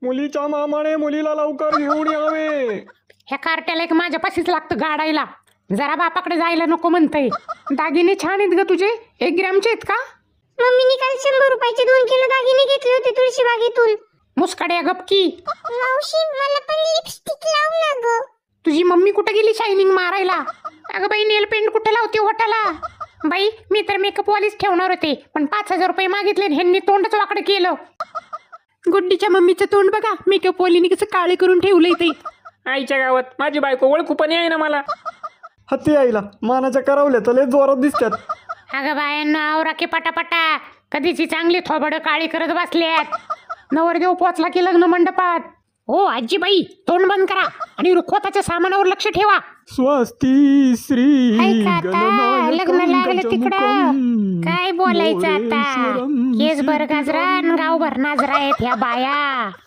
मुलीच्या मामाने मुलीला लवकर घेऊन यावे. ह्या कार्ट्याला एक माझ्यापाशीच लागतं गाडायला. जरा बापाकडे जायला नको म्हणतंय. दागिने छान आहेत ग तुझे. 1 ग्रॅमचे आहेत का? मम्मीने काल 100 रुपयाचे 2 किलो दागिने घेतले होते तुळशीबागेतून. मुस्काड्या गपकी. मावशी मला पण लिपस्टिक लाव ना ग. तुझी मम्मी कुठे गेली शायनिंग मारायला? अगं बाई नेल पेंट कुठे लावते होटाला? बाई मी तर मेकअप वालीच ठेवणार होते, पण 5000 रुपये मागितले आणि ह्यांनी तोंडच वाकडं केलं. गुड्डीच्या मम्मीचं तोंड बघा, मेकअप वालीने कसं काळे करून ठेवलंय ते. आईच्या गावात माझी बायको ओळखू पण आहे ना मला. हत्ती आईला मानाच्या करावल्या तर लय जोरात दिसतात. अगं बायांना आवरा की पटापटा. कधीची चांगली थोबडं काळी करत बसल्यात. नवरदेव पोचला की लग्न मंडपात. हो आजीबाई तोंड बंद करा आणि रुखवताच्या सामानावर लक्ष ठेवा. स्वस्ती श्री ऐका आता, लग्न लागलं तिकडं काय बोलायचं आता. केस भर गाजरा आणि गावभर नाजरा आहेत ह्या बाया.